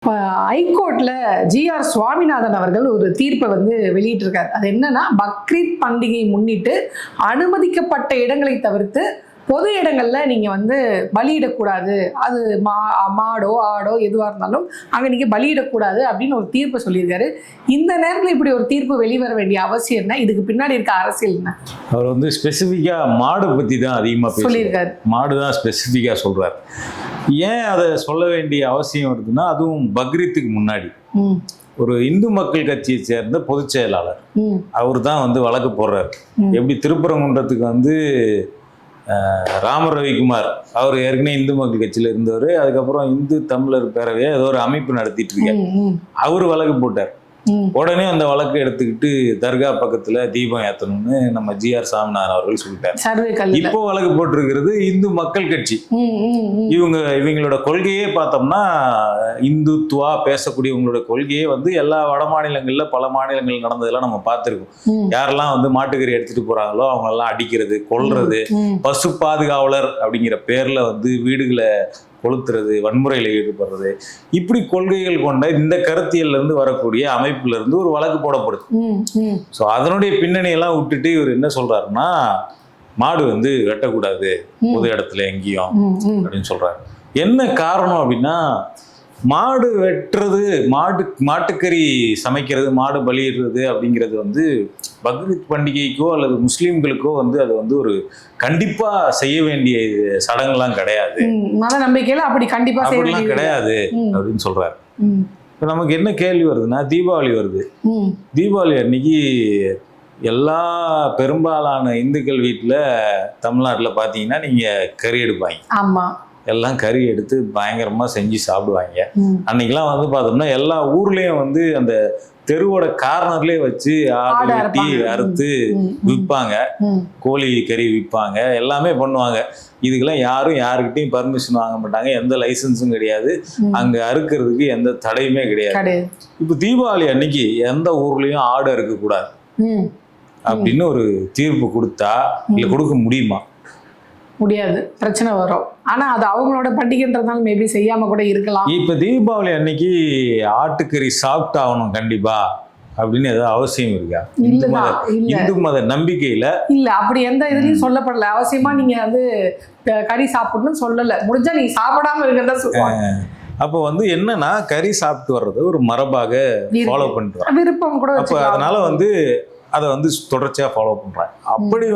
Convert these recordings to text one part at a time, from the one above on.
ஹைகோர்ட்ல GR. Swaminathan அவர்கள் ஒரு தீர்ப்பை வெளியிட்டிருக்காரு. அது என்னன்னா, பக்ரீத் பண்டிகை முன்னிட்டு அனுமதிக்கப்பட்ட இடங்களை தவிர்த்து பொது இடங்கள்ல நீங்க பலியிடக்கூடாது, அது மாடோ ஆடோ எதுவா இருந்தாலும் அங்க நீங்க பலியிடக்கூடாது அப்படின்னு ஒரு தீர்ப்பை சொல்லியிருக்காரு. இந்த நேரத்தில் இப்படி ஒரு தீர்ப்பு வெளிவர வேண்டிய அவசியம் என்ன? இதுக்கு பின்னாடி இருக்க அரசியல் என்ன? அவர் ஸ்பெசிஃபிக்கா மாடு பத்தி தான் அதிகமா சொல்லியிருக்காரு. மாடு தான் ஸ்பெசிஃபிக்கா சொல்றாரு. ஏன் அதை சொல்ல வேண்டிய அவசியம் இருக்குன்னா, அதுவும் பக்ரீத்துக்கு முன்னாடி ஒரு இந்து மக்கள் கட்சியை சேர்ந்த பொதுச் செயலாளர் அவர் தான் வழக்கு போடுறாரு. எப்படி திருப்பரங்குன்றத்துக்கு ராம ரவிக்குமார் அவர் ஏற்கனவே இந்து மக்கள் கட்சியில இருந்தவர், அதுக்கப்புறம் இந்து தமிழர் பேரவையை ஏதோ ஒரு அமைப்பு நடத்திட்டு இருக்காரு. அவரு வழக்கு போட்டார். உடனே அந்த வழக்கு எடுத்துக்கிட்டு தர்கா பக்கத்துல தீபம் ஏத்தணும்னு நம்ம ஜி.ஆர். சாமிநாதன் அவர்கள் சொல்லிட்டார். இப்போ வழக்கு போட்டிருக்கிறது இந்து மக்கள் கட்சி. இவங்களோட கொள்கையே பார்த்தோம்னா, இந்துத்துவா பேசக்கூடியவங்களோட கொள்கையே எல்லா வட மாநிலங்கள்ல பல மாநிலங்கள் நடந்ததெல்லாம் நம்ம பார்த்திருக்கோம். யாரெல்லாம் மாட்டுக்கறி எடுத்துட்டு போறாங்களோ அவங்க எல்லாம் அடிக்கிறது, கொல்றது, பசு பாதுகாவலர் அப்படிங்கிற பேர்ல வீடுகளை கொளுத்துறது, வன்முறையில் ஈடுபடுறது, இப்படி கொள்கைகள் கொண்ட இந்த கருத்தியல்ல இருந்து வரக்கூடிய அமைப்புல இருந்து ஒரு வழக்கு போடப்படுது. ஸோ அதனுடைய பின்னணியெல்லாம் விட்டுட்டு இவர் என்ன சொல்றாருன்னா, மாடு வெட்டக்கூடாது பொது இடத்துல எங்கேயும் அப்படின்னு சொல்றாரு. என்ன காரணம் அப்படின்னா, மாடு வெட்டுறது, மாட்டுக்கறி சமைக்கிறது, மாடு பலியிடுறது அப்படிங்கிறது பக்ரீத் பண்டிகைக்கோ அல்லது முஸ்லீம்களுக்கோ அது ஒரு கண்டிப்பா செய்ய வேண்டிய சடங்குலாம் கிடையாது. மத நம்பிக்கையில அப்படி கண்டிப்பா அப்படிலாம் கிடையாது அப்படின்னு சொல்றாரு. இப்ப நமக்கு என்ன கேள்வி வருதுன்னா, தீபாவளி வருது. தீபாவளி அன்னைக்கு எல்லா பெரும்பாலான இந்துக்கள் வீட்டுல தமிழ்நாட்டுல பாத்தீங்கன்னா நீங்க கறி எடுப்பாங்க. ஆமா, எல்லாம் கறி எடுத்து பயங்கரமா செஞ்சு சாப்பிடுவாங்க. அன்னைக்கெல்லாம் பார்த்தோம்னா எல்லா ஊர்லயும் அந்த தெருவோட கார்னர்லயே வச்சு ஆடு வெட்டி அறுத்து விற்பாங்க, கோழி கறி விற்பாங்க, எல்லாமே பண்ணுவாங்க. இதுக்கெல்லாம் யாரும் யாருக்கிட்டையும் பர்மிஷன் வாங்க மாட்டாங்க, எந்த லைசன்ஸும் கிடையாது, அங்க அறுக்கிறதுக்கு எந்த தடையுமே கிடையாது. இப்ப தீபாவளி அன்னைக்கு எந்த ஊர்லயும் ஆடு அறுக்க கூடாது அப்படின்னு ஒரு தீர்ப்பு கொடுத்தா இல்ல கொடுக்க முடியுமா? முடியாது, பிரச்சனை வரும். ஆனா அது அவங்களோட பண்டிகைன்றதுனால மேபி செய்யாம கூட இருக்கலாம். இப்ப தீபாவளி அன்னைக்கு ஆட்டுக்கறி சாப்பிட்டு ஆகணும் கண்டிப்பா அப்படின்னு ஏதாவது அவசியம் இருக்கா? இந்து மத நம்பிக்கையில இல்ல, அப்படி எந்த இதுலயும் சொல்லப்படல. அவசியமா நீங்க கறி சாப்பிடணும்னு சொல்லல. முடிஞ்சா நீங்க சாப்பிடாம இருக்கிறதா சொல்லுவாங்க. அப்போ என்னன்னா, கறி சாப்பிட்டு வர்றது ஒரு மரபாக ஃபாலோ பண்ணிட்டு வர விருப்பம் கூட. அப்ப அதனால அதை தொடர்ச்சியா ஃபாலோ பண்றாங்க. அப்படி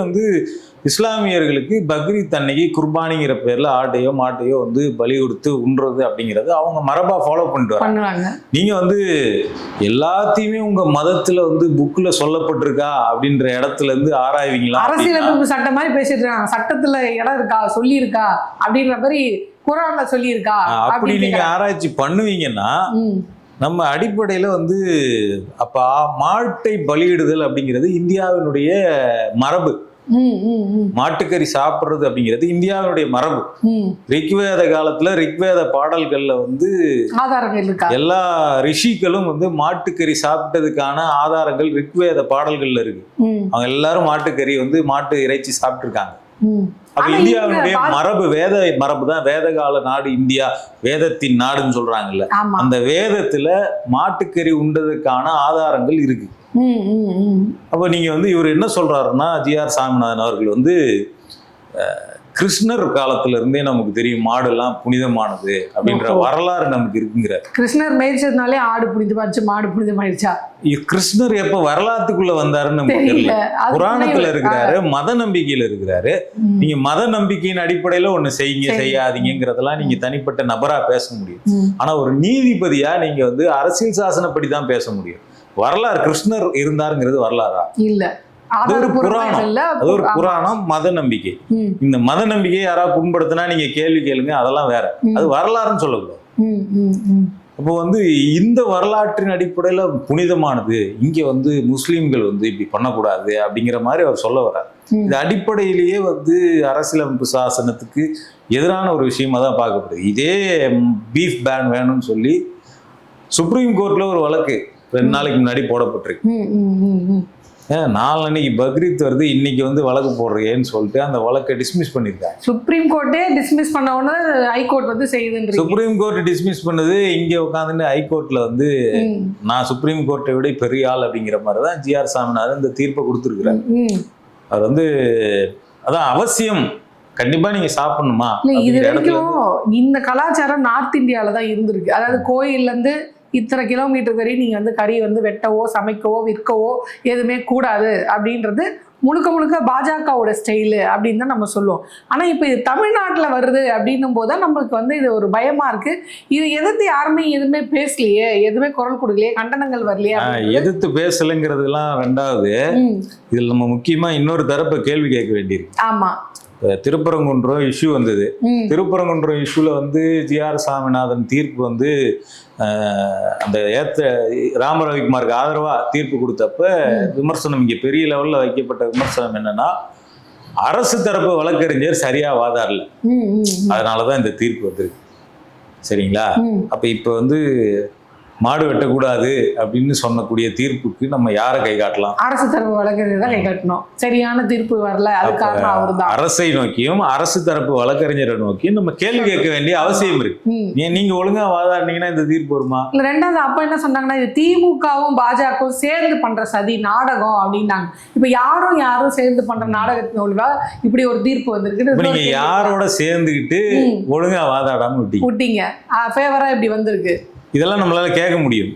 இஸ்லாமியர்களுக்கு பக்ரீத் அன்னைக்கு குர்பானிங்கிற பேர்ல ஆட்டையோ மாட்டையோ பலி கொடுத்து உண்றது அப்படிங்கிறது அவங்க மரபா ஃபாலோ பண்ணிட்டு வராங்க. நீங்க எல்லாத்தையுமே உங்க மதத்துல புக்ல சொல்லப்பட்டிருக்கா அப்படின்ற இடத்துல இருந்து ஆராய்வீங்களா? அரசியலமைப்பு சட்டம் மாதிரி பேசிட்டு இருக்காங்க. சட்டத்துல இடம் இருக்கா, சொல்லி இருக்கா அப்படின்ற மாதிரி குர்ஆன்ல சொல்லி இருக்கா அப்படி நீங்க ஆராய்ச்சி பண்ணுவீங்கன்னா, நம்ம அடிப்படையில அப்ப மாட்டை பலியிடுதல் அப்படிங்கிறது இந்தியாவினுடைய மரபு. மாட்டுக்கறி சாப்பிடுறது அப்படிங்கிறது இந்தியாவினுடைய மரபு. ரிக்வேத காலத்துல ரிக்வேத பாடல்கள்ல ஆதாரங்கள் இருக்கா? எல்லா ரிஷிகளும் மாட்டுக்கறி சாப்பிட்டதுக்கான ஆதாரங்கள் ரிக்வேத பாடல்கள்ல இருக்கு. அவங்க எல்லாரும் மாட்டுக்கறி மாட்டு இறைச்சி சாப்பிட்டு இருக்காங்க. அப்ப இந்தியாவினுடைய மரபு வேத மரபு தான். வேத கால நாடு இந்தியா, வேதத்தின் நாடுன்னு சொல்றாங்கல்ல, அந்த வேதத்துல மாட்டுக்கறி உண்டதுக்கான ஆதாரங்கள் இருக்கு. அப்ப நீங்க இவர் என்ன சொல்றாருன்னா, ஜி.ஆர். சாமிநாதன் அவர்கள் கிருஷ்ணர் காலத்துல இருந்தே நமக்கு தெரியும் மாடுலாம் புனிதமானது அப்படின்ற வரலாறு நமக்கு இருக்குங்கிற. கிருஷ்ணர் மேய்ச்சதுனாலே ஆடு புனிதமாச்சு, மாடு புனிதமாயிடுச்சா? கிருஷ்ணர் எப்ப வரலாற்றுக்குள்ள வந்தாருன்னு நமக்கு தெரியல. புராணத்துல இருக்கிறாரு, மத நம்பிக்கையில இருக்கிறாரு. நீங்க மத நம்பிக்கையின் அடிப்படையில ஒண்ணு செய்யுங்க செய்யாதீங்கிறதெல்லாம் நீங்க தனிப்பட்ட நபரா பேச முடியும். ஆனா ஒரு நீதிபதியா நீங்க அரசியல் சாசனப்படி தான் பேச முடியும். வரலாறு கிருஷ்ணர் இருந்தாருங்கிறது வரலாறா? இல்ல, அது ஒரு புராணம். அது ஒரு புராணம், மத நம்பிக்கை. இந்த மத நம்பிக்கையை யாராவது புண்படுத்தினா நீங்க கேள்வி கேளுங்க, அதெல்லாம் வேற. அது வரலாறுன்னு சொல்லக்கூடாது. அப்போ இந்த வரலாற்றின் அடிப்படையில புனிதமானது இங்க முஸ்லீம்கள் இப்படி பண்ணக்கூடாது அப்படிங்கிற மாதிரி அவர் சொல்ல வர்றார். இது அடிப்படையிலேயே அரசியலமைப்பு சாசனத்துக்கு எதிரான ஒரு விஷயமா தான் பார்க்கப்படுது. இதே பீஃப் பேன் வேணும்னு சொல்லி சுப்ரீம் கோர்ட்ல ஒரு வழக்கு 2 நாளைக்கு முன்னாடி போடப்பட்டிருக்கு. நாளன்னைக்கு பக்ரீத் வருது, இன்னைக்கு வந்து வழக்கு போடுறேன்னு சொல்லிட்டு அந்த வழக்கை டிஸ்மிஸ் பண்ணியிருக்காங்க. சுப்ரீம் கோர்ட்டே டிஸ்மிஸ் பண்ண உடனே ஹைகோர்ட் வந்து செய்யுதுன்ற. சுப்ரீம் கோர்ட் டிஸ்மிஸ் பண்ணது, இங்கே உட்காந்துட்டு ஹைகோர்ட்ல வந்து நான் சுப்ரீம் கோர்ட்டை விட பெரிய ஆள் அப்படிங்கிற மாதிரி தான் ஜி.ஆர். சாமிநாதன் இந்த தீர்ப்பை கொடுத்துருக்குறாரு. அவர் வந்து அதான் அவசியம், கண்டிப்பா நீங்க சாப்பிடணுமா. இது வரைக்கும் இந்த கலாச்சாரம் நார்த் இந்தியாவில தான் இருந்திருக்கு. அதாவது கோயில்ல இருந்து இத்தனை கிலோமீட்டர் வரையும் நீங்க வந்து கறி வந்து வெட்டவோ சமைக்கவோ விற்கவோ எதுவுமே கூடாது அப்படின்றது முழுக்க முழுக்க பாஜகவோட ஸ்டைலு அப்படின்னு தான் நம்ம சொல்லுவோம். ஆனால் இப்போ இது தமிழ்நாட்டில் வருது அப்படின்னும் போது தான் நம்மளுக்கு வந்து இது ஒரு பயமா இருக்கு. இது எதிர்த்து யாருமே எதுவுமே பேசலையே, எதுவுமே குரல் கொடுக்கலையே, கண்டனங்கள் வரலையே. எதிர்த்து பேசலைங்கிறதுலாம் ரெண்டாவது, இதில் நம்ம முக்கியமா இன்னொரு தரப்பை கேள்வி கேட்க வேண்டியிருக்கு. ஆமா, திருப்பரங்குன்றம் இஷ்யூ வந்தது. திருப்பரங்குன்றம் இஷ்யூல வந்து ஜி.ஆர். சாமிநாதன் தீர்ப்பு வந்து அந்த ராம ரவிக்குமாருக்கு ஆதரவா தீர்ப்பு கொடுத்தப்ப விமர்சனம், இங்க பெரிய லெவல்ல வைக்கப்பட்ட விமர்சனம் என்னன்னா, அரசு தரப்பு வழக்கறிஞர் சரியா வாதாடல, அதனாலதான் இந்த தீர்ப்பு வந்திருக்கு. சரிங்களா? அப்ப இப்ப வந்து மாடு வெட்டக்கூடாது அப்படின்னு சொன்னக்கூடிய தீர்ப்புக்கு நம்ம யாரை கை காட்டலாம்? அரசு தரப்பு வழக்கறிஞர் தான் கை காட்டணும். சரியான தீர்ப்பு வரல, அதுக்காக அவர்தான். அரசை நோக்கியும் அரசு தரப்பு வழக்கறிஞரை நோக்கியும் நம்ம கேள்வி கேட்க வேண்டிய அவசியம் இருக்கு. நீங்க ஒழுங்கா வாதாடினீங்கன்னா இந்த தீர்ப்பு வருமா? இல்ல, ரெண்டாவது அப்ப என்ன சொன்னாங்கன்னா, இது திமுகவும் பாஜகவும் சேர்ந்து பண்ற சதி நாடகம் அப்படின்னாங்க. இப்ப யாரும் சேர்ந்து பண்ற நாடகத்தின் ஒழுங்கா இப்படி ஒரு தீர்ப்பு வந்திருக்கு. நீங்க யாரோட சேர்ந்துக்கிட்டு ஒழுங்கா வாதாடாம விட்டீங்க, ஃபேவரா இப்படி வந்திருக்கு. இதெல்லாம் நம்மளால கேட்க முடியும்.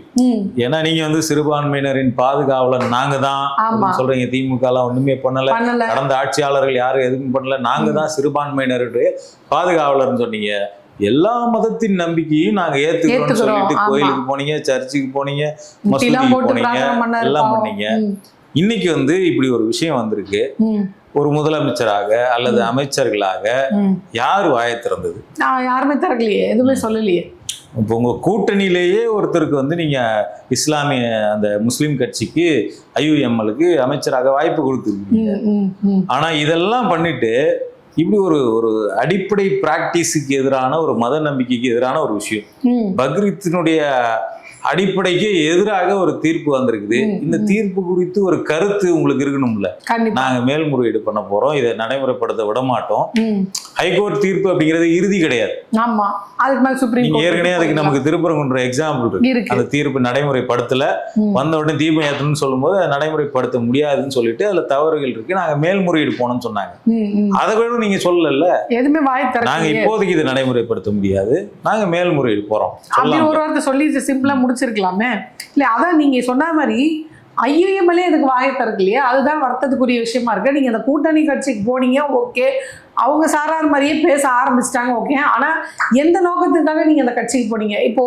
ஏன்னா நீங்க வந்து சிறுபான்மையினரின் பாதுகாவலர் நாங்க தான் சொல்றீங்க. திமுக எல்லாம் ஒண்ணுமே பண்ணல, கடந்த ஆட்சியாளர்கள் யாரும் எதுவும் பண்ணல, நாங்க தான் சிறுபான்மையினருடைய பாதுகாவலர்னு சொன்னீங்க. எல்லா மதத்தின் நம்பிக்கையும் நாங்க ஏத்துக்கிறோம்னு சொல்லிட்டு கோயிலுக்கு போனீங்க, சர்ச்சுக்கு போனீங்க, மசூதிக்கு போனீங்க, எல்லாம் பண்ணீங்க. இன்னைக்கு வந்து இப்படி ஒரு விஷயம் வந்திருக்கு. ஒரு முதலமைச்சராக அல்லது அமைச்சர்களாக யார் வாயை திறந்தது? யாருமே திறக்கலையே, எதுவுமே சொல்லலையே. இப்போ உங்க கூட்டணியிலேயே ஒருத்தருக்கு வந்து நீங்க இஸ்லாமிய அந்த முஸ்லீம் கட்சிக்கு IUML-க்கு அமைச்சராக வாய்ப்பு கொடுத்துருக்கீங்க. ஆனா இதெல்லாம் பண்ணிட்டு இப்படி ஒரு அடிப்படை பிராக்டிஸுக்கு எதிரான, ஒரு மத நம்பிக்கைக்கு எதிரான ஒரு விஷயம், பக்ரீத்தினுடைய அடிப்படைக்கு எதிராக ஒரு தீர்ப்பு வந்திருக்குது. இந்த தீர்ப்பு குறித்து ஒரு கருத்து உங்களுக்கு இருக்கணும்ல. நாங்க மேல்முறையீடு பண்ண போறோம், இதை நடைமுறைப்படுத்த விட மாட்டோம். ஹைகோர்ட் தீர்ப்பு அப்படிங்கிறது இறுதி கிடையாது. ஏற்கனவே அதுக்கு நமக்கு திருப்பரங்குன்ற எக்ஸாம்பிள் இருக்கு. அந்த தீர்ப்பு நடைமுறைப்படுத்தல, வந்த உடனே தீபம் ஏற்றணும்னு சொல்லும் போது அதை நடைமுறைப்படுத்த முடியாதுன்னு சொல்லிட்டு அதுல தவறுகள் இருக்கு, நாங்க மேல்முறையீடு போனோம்னு சொன்னாங்க. அதை கூட நீங்க சொல்லல, நாங்க இப்போதைக்கு இதை நடைமுறைப்படுத்த முடியாது, நாங்க மேல்முறையீடு போறோம் சொல்லி சிம்பிளா முடிச்சிருக்கலாமே. இல்ல, அதான் நீங்க சொன்ன மாதிரி IUML இதுக்கு வாயை திறக்கலையே, அதுதான் வருத்தத்துக்குரிய விஷயமா இருக்கு. நீங்க அந்த கூட்டணி கட்சிக்கு போனீங்க, ஓகே, அவங்க சாரார் மாதிரியே பேச ஆரம்பிச்சிட்டாங்க, ஓகே. ஆனா எந்த நோக்கத்துக்காக நீங்க அந்த கட்சிக்கு போனீங்க? இப்போ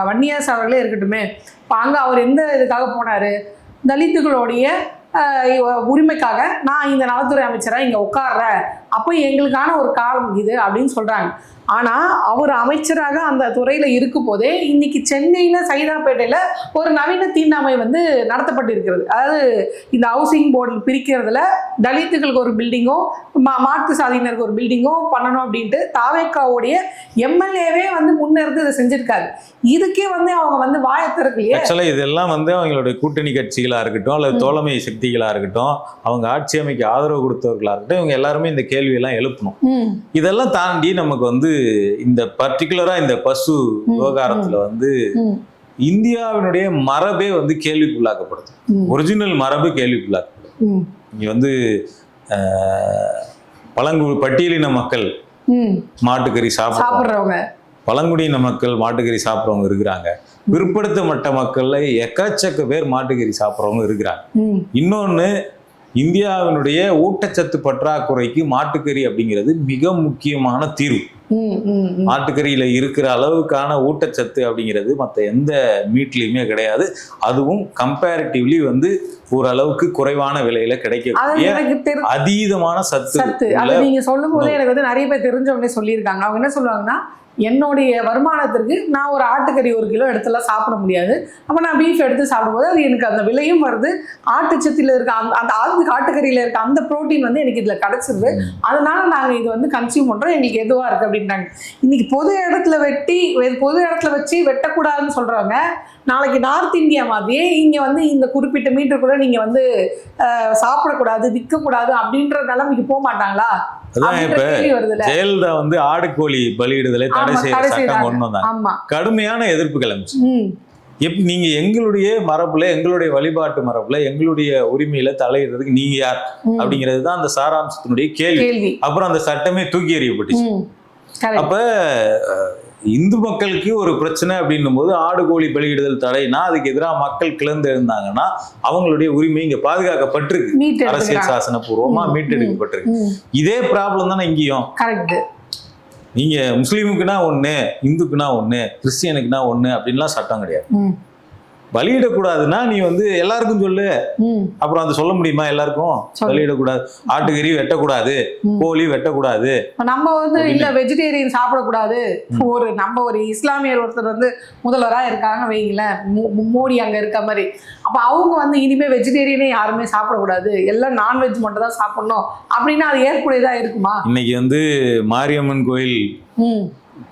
வன்னியாஸ் அவர்களே இருக்கட்டுமே, இப்போ அங்க அவர் எந்த இதுக்காக போனாரு? தலித்துகளுடைய உரிமைக்காக நான் இந்த நலத்துறை அமைச்சரா இங்க உட்கார்றேன், அப்போ எங்களுக்கான ஒரு காலம் இது அப்படின்னு சொல்றாங்க. ஆனா அவர் அமைச்சராக அந்த துறையில இருக்கும் போதே இன்னைக்கு சென்னையில சைதாப்பேட்டையில ஒரு நவீன தீண்டாமை வந்து நடத்தப்பட்டு இருக்கிறது. அதாவது இந்த ஹவுசிங் போர்டு பிரிக்கிறதுல தலித்துகளுக்கு ஒரு பில்டிங்கோ மாற்று சாதியினருக்கு ஒரு பில்டிங்கோ பண்ணணும் அப்படின்ட்டு தாவேக்காவுடைய MLA-வே வந்து முன்னிருந்து இதை செஞ்சிருக்காரு. இதுக்கே வந்து அவங்க வந்து வாயை திறக்கலையே. ஆக்சுவலா இதெல்லாம் வந்து அவங்களுடைய கூட்டணி கட்சிகளா இருக்கட்டும் அல்லது தோழமை சக்திகளா இருக்கட்டும், அவங்க ஆட்சி அமைக்க ஆதரவு கொடுத்தவர்களா இருக்கட்டும், இவங்க எல்லாருமே இந்த கேள்வி எல்லாம் எழுப்பணும். இதெல்லாம் தாண்டி நமக்கு வந்து இந்த பர்டிகுலரா இந்த பசு விவகாரத்துல வந்து இந்தியாவினுடைய மரபே வந்து கேள்விக்குள்ளாக்கப்படுது. ஒரிஜினல் மரபு கேள்விக்குள்ளாக்கப்படுது. இங்க வந்து பட்டியலின மக்கள் மாட்டுக்கறி சாப்பிடுறவங்க, பழங்குடியின மக்கள் மாட்டுக்கறி சாப்பிட்றவங்க இருக்கிறாங்க, பிற்படுத்தப்பட்ட மக்கள்ல எக்கச்சக்க பேர் மாட்டுக்கறி சாப்பிட்றவங்க இருக்கிறாங்க. இன்னொன்னு, இந்தியாவினுடைய ஊட்டச்சத்து பற்றாக்குறைக்கு மாட்டுக்கறி அப்படிங்கிறது மிக முக்கியமான தீர்வு. மாட்டுக்கறியில இருக்கிற அளவுக்கான ஊட்டச்சத்து அப்படிங்கிறது மற்ற எந்த மீட்லயுமே கிடையாது. அதுவும் கம்பேரிட்டிவ்லி வந்து ஓரளவுக்கு குறைவான விலையில கிடைக்கக்கூடிய அதீதமான சத்து. நீங்க சொல்லும் போதே எனக்கு வந்து நிறைய பேர் தெரிஞ்சவங்களே சொல்லியிருக்காங்க. அவங்க என்ன சொல்லுவாங்கன்னா, என்னுடைய வருமானத்திற்கு நான் ஒரு ஆட்டுக்கறி 1 கிலோ எடுத்துலாம் சாப்பிட முடியாது, அப்போ நான் பீஃப் எடுத்து சாப்பிடும்போது அது எனக்கு அந்த விலையும் வருது, ஆட்டுச்சத்தில் இருக்க அந்த ஆட்டுக்கறியில் இருக்க அந்த ப்ரோட்டீன் வந்து எனக்கு இதில் கிடச்சிருது, அதனால நாங்கள் இது வந்து கன்சியூம் பண்ணுறோம், எங்களுக்கு எதுவாக இருக்குது அப்படின்ட்டாங்க. இன்னைக்கு பொது இடத்துல வச்சு வெட்டக்கூடாதுன்னு சொல்கிறவங்க, நாளைக்கு நார்த் இந்தியா மாதிரியே இங்கே வந்து இந்த குறிப்பிட்ட மீட்டருக்குள்ளே நீங்க வந்து சாப்பிடக்கூடாது, விற்கக்கூடாது அப்படின்ற நிலைமைக்கு போக மாட்டாங்களா? அதான் இப்ப ஜெயலலிதா வந்து ஆடு கோழி பலியிடுதலை தடை செய்யற சட்டம் கொண்டு வந்தாங்க. கடுமையான எதிர்ப்பு கிளம்பிச்சு. நீங்க எங்களுடைய மரபுல, எங்களுடைய வழிபாட்டு மரபுல, எங்களுடைய உரிமையில தலையிடுறதுக்கு நீங்க யார் அப்படிங்கிறது தான் அந்த சாராம்சத்தினுடைய கேள்வி. அப்புறம் அந்த சட்டமே தூக்கி எறியப்பட்டுச்சு. அப்ப இந்து மக்களுக்கு ஒரு பிரச்சனை அப்படின்னும் போது ஆடு கோழி பலியிடுதல் தடைனா அதுக்கு எதிராக மக்கள் கிளர்ந்து எழுந்தாங்கன்னா அவங்களுடைய உரிமை இங்க பாதுகாக்கப்பட்டிருக்கு, அரசியல் சாசன பூர்வமா மீட்டெடுக்கப்பட்டிருக்கு. இதே ப்ராப்ளம் தானே இங்கேயும். நீங்க முஸ்லீமுக்குனா ஒண்ணு, இந்துக்குனா ஒண்ணு, கிறிஸ்டியனுக்குனா ஒண்ணு அப்படின்லாம் சட்டம் கிடையாது. பலியிடக்கூடாதுன்னா நீ வந்து எல்லாருக்கும் சொல்லு. அப்புறம் அதை சொல்ல முடியுமா? எல்லாருக்கும் பலியிடக்கூடாது, ஆட்டுக்கறி வெட்டக்கூடாது, கோழி வெட்டக்கூடாது. நம்ம வந்து இல்ல வெஜிடேரியன் சாப்பிடக்கூடாது. நம்ம ஒரு இஸ்லாமியர் ஒருத்தர் வந்து முதல்வரா இருக்காங்க வைங்களேன், மோடி அங்க இருக்க மாதிரி. அப்ப அவங்க வந்து இனிமே வெஜிடேரியனே யாருமே சாப்பிடக்கூடாது, எல்லாம் நான்வெஜ் மட்டும் தான் சாப்பிடணும் அப்படின்னா அது ஏற்புடையதா இருக்குமா? இன்னைக்கு வந்து மாரியம்மன் கோயில்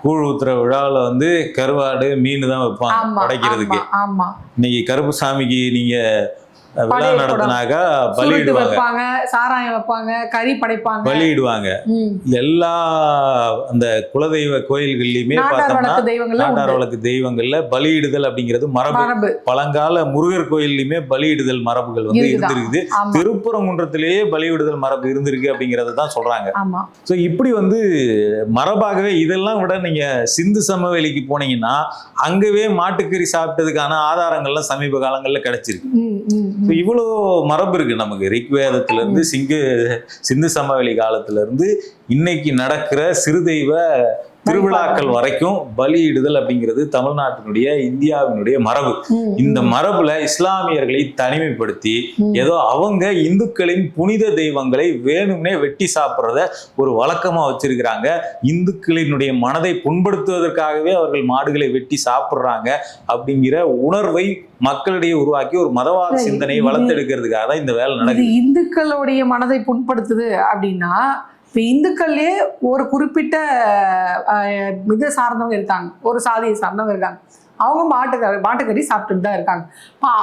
கூழ் ஊத்துற விழாவில் வந்து கருவாடு மீன் தான் வைப்பாங்க படைக்கிறதுக்கு. இன்னைக்கு கருப்பு சாமிக்கு நீங்க விழா நடத்தினாக்கா பலியிடுவாங்க, சாராயம் வைப்பாங்க, கறி படைப்பாங்க, பலியிடுவாங்க. எல்லா அந்த குலதெய்வ கோயில்கள்லயுமே பார்த்தோம்னா நாட்டார் வழக்கு தெய்வங்கள்ல பலியிடுதல் அப்படிங்கிறது மரபு. பழங்கால முருகர் கோயில்லையுமே பலியிடுதல் மரபுகள் வந்து இருந்திருக்குது. திருப்பரங்குன்றத்திலேயே பலியிடுதல் மரபு இருந்திருக்கு அப்படிங்கறத தான் சொல்றாங்க. சோ இப்படி வந்து மரபாகவே இதெல்லாம் விட நீங்க சிந்து சமவெளிக்கு போனீங்கன்னா அங்கவே மாட்டுக்கறி சாப்பிட்டதுக்கான ஆதாரங்கள்லாம் சமீப காலங்கள்ல கிடைச்சிருக்கு. இவ்வளோ மரபு இருக்கு நமக்கு. ரிக்வேதத்துல இருந்து சிந்து சமவெளி காலத்துல இருந்து இன்னைக்கு நடக்கிற சிறுதெய்வ திருவிழாக்கள் வரைக்கும் பலியிடுதல் அப்படிங்கிறது தமிழ்நாட்டினுடைய, இந்தியாவினுடைய மரபு. இந்த மரபுல இஸ்லாமியர்களை தனிமைப்படுத்தி ஏதோ அவங்க இந்துக்களின் புனித தெய்வங்களை வேணும்னே வெட்டி சாப்பிட்றத ஒரு வழக்கமா வச்சிருக்கிறாங்க. இந்துக்களினுடைய மனதை புண்படுத்துவதற்காகவே அவர்கள் மாடுகளை வெட்டி சாப்பிட்றாங்க அப்படிங்கிற உணர்வை மக்களிடையே உருவாக்கி ஒரு மதவாத சிந்தனையை வளர்த்தெடுக்கிறதுக்காக தான் இந்த வேலை நடக்குது. இந்துக்களுடைய மனதை புண்படுத்துது அப்படின்னா இப்போ இந்துக்கள்லேயே ஒரு குறிப்பிட்ட இதை சார்ந்தவங்க இருக்காங்க, ஒரு சாதியை சார்ந்தவங்க இருக்காங்க. அவங்க மாட்டுக்கறி சாப்பிட்டுட்டு தான் இருக்காங்க.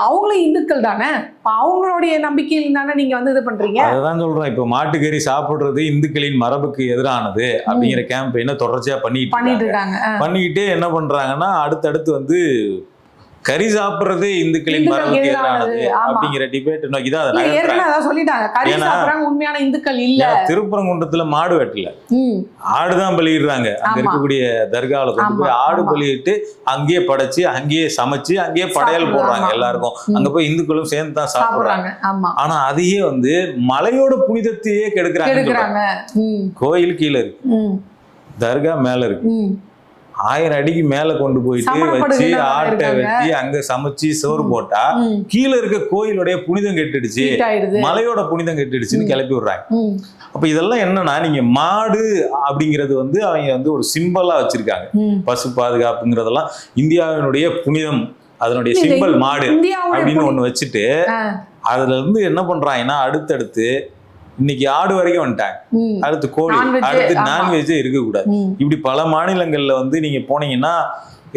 அவங்களும் இந்துக்கள் தானே, அவங்களுடைய நம்பிக்கையில் தானே நீங்க வந்து இது பண்றீங்க. அதான் சொல்றேன். இப்போ மாட்டுக்கறி சாப்பிடுறது இந்துக்களின் மரபுக்கு எதிரானது அப்படிங்கிற கேம்பெயினை தொடர்ச்சியா பண்ணிட்டு இருக்காங்க. பண்ணிக்கிட்டே என்ன பண்றாங்கன்னா அடுத்தடுத்து வந்து கறி சாப்பிடுறது இந்துக்களின் மரபுக்கு எதிரானது அப்படிங்கிற டிபேட் நோக்கி தான் உண்மையான இந்துக்கள் இல்ல. திருப்பரங்குன்றத்துல மாடு வெட்டல, ஆடுதான் பலியிடுறாங்க. அங்க இருக்கக்கூடிய தர்காவில் கொண்டு போய் ஆடு பலியிட்டு அங்கேயே படைச்சு, அங்கேயே சமைச்சு, அங்கேயே படையல் போடுறாங்க எல்லாருக்கும். அங்க போய் இந்துக்களும் சேர்ந்து தான் சாப்பிடுறாங்க. ஆனா அதையே வந்து மலையோட புனிதத்தையே கெடுக்கிறாங்க. கோயில் கீழே இருக்கு, தர்கா மேல இருக்கு. 1000 அடிக்கு மேல கொண்டு போயிட்டு வச்சு ஆட்டை வெட்டி அங்க சமைச்சு சோறு போட்டா கீழே இருக்க கோயிலுடைய புனிதம் கெட்டுடுச்சு, மலையோட புனிதம் கெட்டுடுச்சுன்னு கிளப்பி விடுறாங்க. அப்ப இதெல்லாம் என்னன்னா, நீங்க மாடு அப்படிங்கிறது வந்து அவங்க வந்து ஒரு சிம்பலா வச்சிருக்காங்க. பசு பாதுகாப்புங்கிறதெல்லாம் இந்தியாவினுடைய புனிதம், அதனுடைய சிம்பல் மாடு அப்படின்னு ஒண்ணு வச்சுட்டு அதுல இருந்து என்ன பண்றாங்கன்னா அடுத்தடுத்து இன்னைக்கு ஆடு வரைக்கும் வந்துட்டாங்க, அடுத்து கோழி, அடுத்து நான்வெஜ்ஜே இருக்கக்கூடாது. இப்படி பல மாநிலங்கள்ல வந்து நீங்க போனீங்கன்னா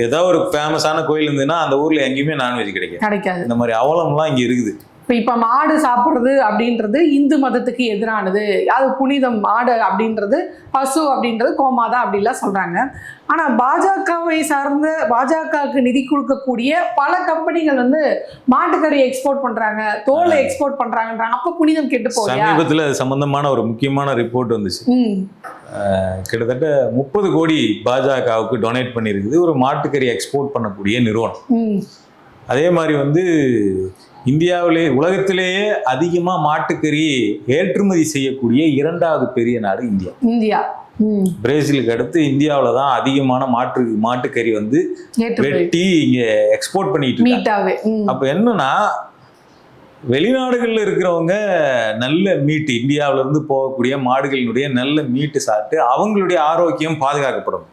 ஏதாவது ஒரு ஃபேமஸான கோயில் இருந்ததுன்னா அந்த ஊர்ல எங்கேயுமே நான்வெஜ் கிடைக்காது. இந்த மாதிரி அவலம்லாம் இங்க இருக்குது. இப்ப மாடு சாப்பிடுறது அப்படின்றது இந்து மதத்துக்கு எதிரானது, அது புனிதம். மாடு அப்படின்றது, பசு அப்படின்றது கோமாதா அப்படின்லாம் சொல்றாங்க. ஆனா பாஜகவை சார்ந்த, பாஜகவுக்கு நிதி கொடுக்கக்கூடிய பல கம்பெனிகள் வந்து மாட்டுக்கறி எக்ஸ்போர்ட் பண்றாங்க, தோலை எக்ஸ்போர்ட் பண்றாங்கன்றாங்க. அப்ப புனிதம் கெட்டு போகுது. சமீபத்துல சம்பந்தமான ஒரு முக்கியமான ரிப்போர்ட் வந்துச்சு. கிட்டத்தட்ட 30 கோடி பாஜகவுக்கு டொனேட் பண்ணிருக்குது ஒரு மாட்டுக்கறி எக்ஸ்போர்ட் பண்ணக்கூடிய நிறுவனம். அதே மாதிரி வந்து இந்தியாவிலே, உலகத்திலேயே அதிகமா மாட்டுக்கறி ஏற்றுமதி செய்யக்கூடிய 2வது பெரிய நாடு இந்தியா. பிரேசிலுக்கு அடுத்து இந்தியாவில தான் அதிகமான மாட்டுக்கறி வந்து வெட்டி இங்க எக்ஸ்போர்ட் பண்ணிட்டு இருக்காங்க. அப்ப என்னன்னா வெளிநாடுகள்ல இருக்கிறவங்க நல்ல மீட்டு, இந்தியாவில இருந்து போகக்கூடிய மாடுகளினுடைய நல்ல மீட்டு சாப்பிட்டு அவங்களுடைய ஆரோக்கியம் பாதுகாக்கப்படும்.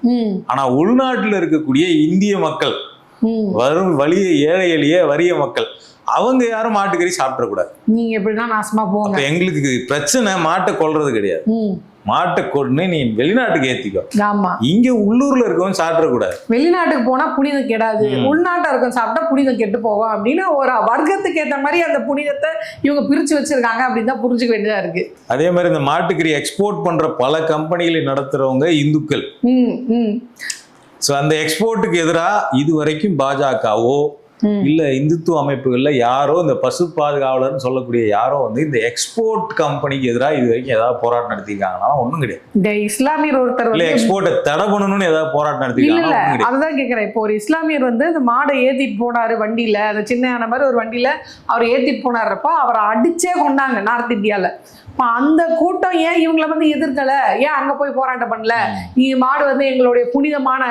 ஆனா உள்நாட்டுல இருக்கக்கூடிய இந்திய மக்கள், வரும் ஏழை எளிய வறிய மக்கள், அவங்க யாரும் மாட்டுக்கறி சாப்பிடக்கூடாது. நீங்க எப்படின்னா நாசமா போங்க. எங்களுக்கு பிரச்சனை மாட்டை கொல்றது கிடையாது, மாட்டை கொண்டு நீ வெளிநாட்டுக்கு ஏத்திக்கோ, ஆமா, இங்க உள்ளூர்ல இருக்கவன் சாப்பிடக்கூடாது. வெளிநாட்டுக்கு போனா புனிதம் கெடாது, உள்நாட்டா இருக்கும் சாப்பிட்டா புனிதம் கெட்டு போகும் அப்படின்னு ஒரு வர்க்கத்துக்கு ஏற்ற மாதிரி அந்த புனிதத்தை இவங்க பிரிச்சு வச்சிருக்காங்க அப்படின்னு தான் புரிஞ்சுக்க வேண்டியதா இருக்கு. அதே மாதிரி இந்த மாட்டுக்கறி எக்ஸ்போர்ட் பண்ற பல கம்பெனிகளை நடத்துறவங்க இந்துக்கள். ஸோ அந்த எக்ஸ்போர்ட்டுக்கு எதிராக இது வரைக்கும் பாஜகவோ இல்ல இந்துத்துவ அமைப்புகள்ல யாரோ இந்த பசு பாதுகாவலர்னு சொல்லக்கூடிய யாரோ வந்து இந்த எக்ஸ்போர்ட் கம்பெனிக்கு எதிராக இது வரைக்கும் ஏதாவது போராட்டம் நடத்திருக்காங்கன்னா ஒண்ணும் கிடையாது. இந்த இஸ்லாமியர் ஒருத்தர் இல்ல எக்ஸ்போர்ட்டை தடை பண்ணணும்னு ஏதாவது போராட்டம் நடத்திருக்காங்க? அதுதான் கேட்கிறேன். இப்போ ஒரு இஸ்லாமியர் வந்து இந்த மாடை ஏத்திட்டு போனாரு வண்டியில, அந்த சின்ன யானை மாதிரி ஒரு வண்டியில அவர் ஏத்திட்டு போனாருப்ப அவரை அடிச்சே கொண்டாங்க நார்த் இந்தியால. அந்த கூட்டம் ஏன் இவங்களை வந்து எதிர்க்கல, ஏன் அங்க போய் போராட்டம் பண்ணல? மாடு வந்து எங்களுடைய புனிதமான